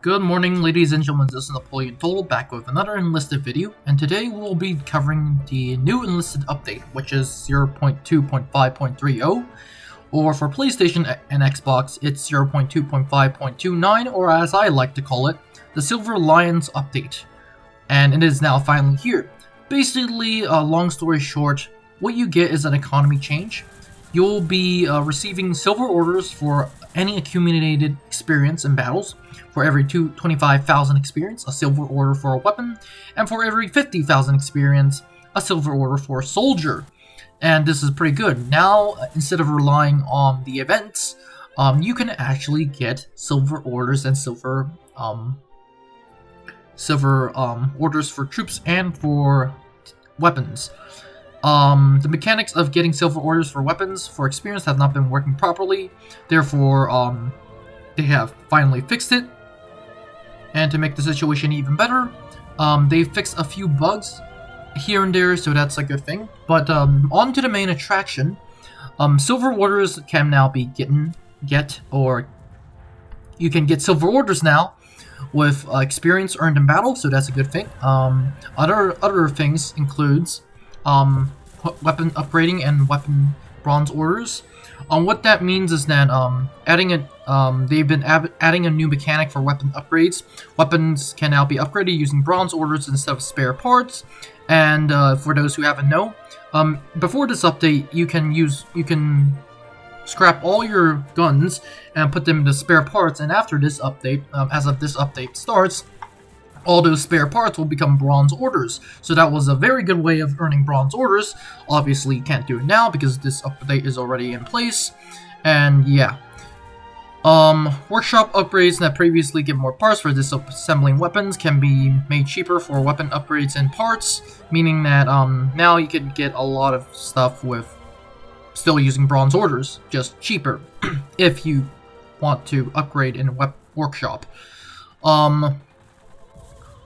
Good morning, ladies and gentlemen, this is Napoleon Total back with another Enlisted video, and today we'll be covering the new Enlisted update, which is 0.2.5.30, or for PlayStation and Xbox, it's 0.2.5.29, or as I like to call it, the Silver Lions update. And it is now finally here. Basically, long story short, what you get is an economy change. You'll be receiving silver orders for any accumulated experience in battles. For every 25,000 experience, a silver order for a weapon, and for every 50,000 experience, a silver order for a soldier. And this is pretty good. Now, instead of relying on the events, you can actually get silver orders and silver orders for troops and for weapons. The mechanics of getting silver orders for weapons for experience have not been working properly. Therefore, they have finally fixed it. And to make the situation even better, they fixed a few bugs here and there, so that's a good thing. But on to the main attraction. Silver orders can now be you can get silver orders now with experience earned in battle, so that's a good thing. Other things includes weapon upgrading and weapon bronze orders. What that means is that they've been adding a new mechanic for weapon upgrades. Weapons can now be upgraded using bronze orders instead of spare parts. And for those who haven't known, before this update, you can scrap all your guns and put them into spare parts. And after this update, as of this update starts, all those spare parts will become bronze orders. So that was a very good way of earning bronze orders. Obviously, you can't do it now because this update is already in place. And yeah. Workshop upgrades that previously give more parts for disassembling weapons can be made cheaper for weapon upgrades and parts. Meaning that now you can get a lot of stuff with still using bronze orders, just cheaper. If you want to upgrade in a workshop.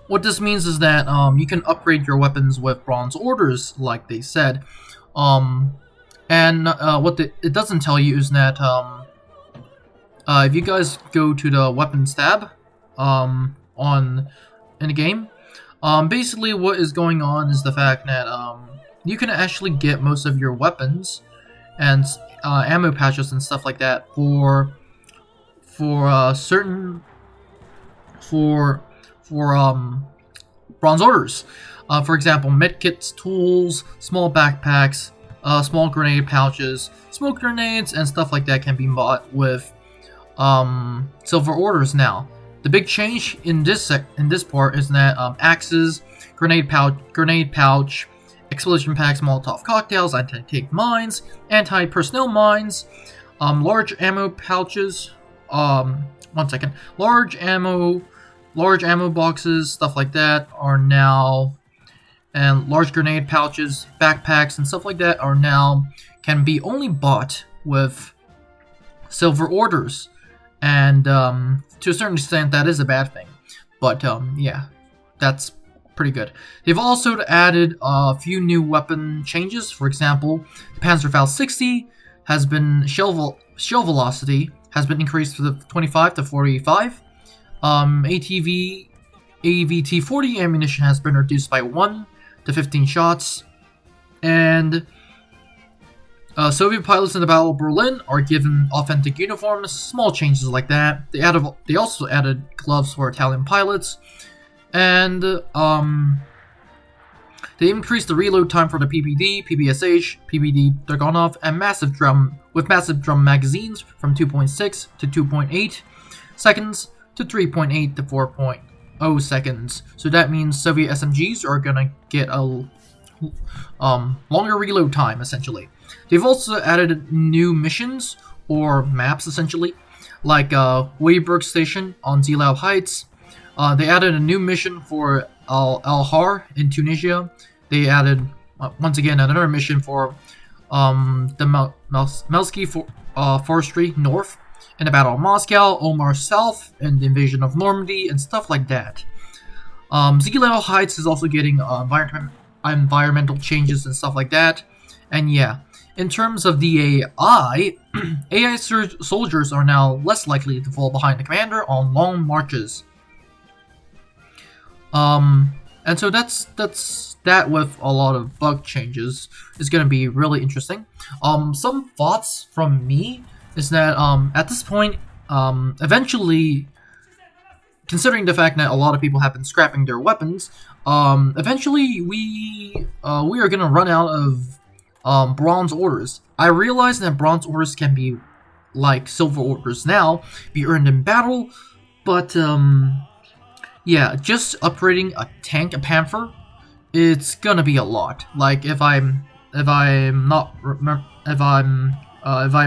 What this means is that you can upgrade your weapons with bronze orders, like they said. What it doesn't tell you is that if you guys go to the weapons tab in the game, basically what is going on is the fact that you can actually get most of your weapons and ammo patches and stuff like that for bronze orders. For example, medkits, tools, small backpacks, small grenade pouches, smoke grenades, and stuff like that can be bought with silver orders now. The big change in this part is that axes, grenade pouch, explosion packs, Molotov cocktails, anti-tank mines, anti-personnel mines, large ammo pouches. Large ammo boxes, stuff like that are now, and large grenade pouches, backpacks, and stuff like that are now can be only bought with silver orders. And to a certain extent, that is a bad thing. But yeah, that's pretty good. They've also added a few new weapon changes. For example, the Panzerfaust 60 has been shell velocity has been increased to 25 to 45. AVT-40 ammunition has been reduced by 1 to 15 shots, and Soviet pilots in the Battle of Berlin are given authentic uniforms. Small changes like that. They also added gloves for Italian pilots, and they increased the reload time for the PPD, PPSH, PPD Dragunov, and massive drum magazines from 2.6 to 2.8 seconds. To 3.8 to 4.0 seconds. So that means Soviet SMGs are gonna get a longer reload time, essentially. They've also added new missions, or maps, essentially, like Weiberg Station on Zilau Heights. They added a new mission for Al-Har in Tunisia. They added, once again, another mission for the Melsky Forestry North, in the Battle of Moscow, Omar South, and the invasion of Normandy, and stuff like that. Zilau Heights is also getting environmental changes and stuff like that. And yeah, in terms of the AI, AI soldiers are now less likely to fall behind the commander on long marches. And so that's that with a lot of bug changes is going to be really interesting. Some thoughts from me is that at this point, eventually, considering the fact that a lot of people have been scrapping their weapons, eventually we are going to run out of bronze orders. I realize that bronze orders can be like silver orders now, be earned in battle, but yeah, just upgrading a tank, a panther, it's gonna be a lot. Like if I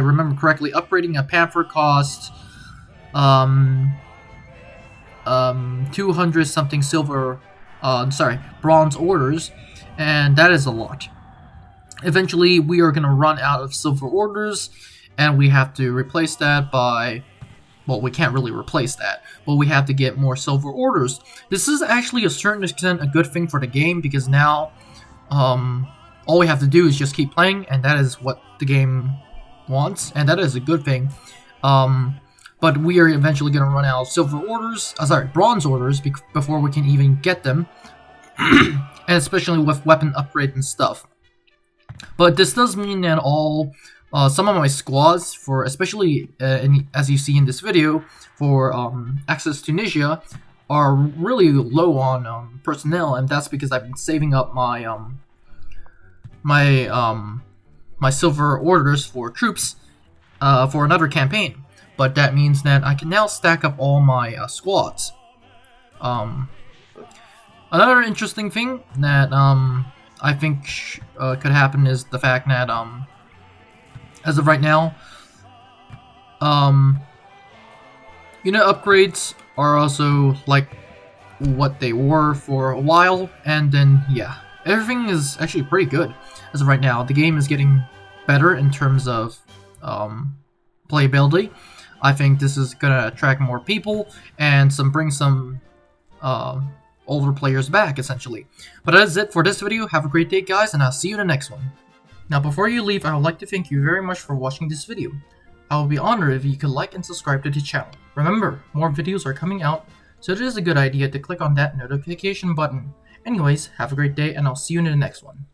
remember correctly, upgrading a panther costs 200 something silver, bronze orders, and that is a lot. Eventually, we are gonna run out of silver orders, and we have to replace that by, well, we can't really replace that, but we have to get more silver orders. This is actually a certain extent a good thing for the game, because now all we have to do is just keep playing, and that is what the game wants, and that is a good thing. But we are eventually going to run out of silver orders, bronze orders, before we can even get them, and especially with weapon upgrade and stuff. But this does mean that some of my squads, for especially as you see in this video, for Access Tunisia, are really low on personnel, and that's because I've been saving up my my silver orders for troops for another campaign. But that means that I can now stack up all my squads. Another interesting thing that I think could happen is the fact that as of right now, unit upgrades are also like what they were for a while, and then yeah, everything is actually pretty good as of right now. The game is getting better in terms of playability. I think this is gonna attract more people and bring some older players back, essentially. But that is it for this video. Have a great day, guys, and I'll see you in the next one. Now, before you leave, I would like to thank you very much for watching this video. I would be honored if you could like and subscribe to the channel. Remember, more videos are coming out, so it is a good idea to click on that notification button. Anyways, have a great day, and I'll see you in the next one.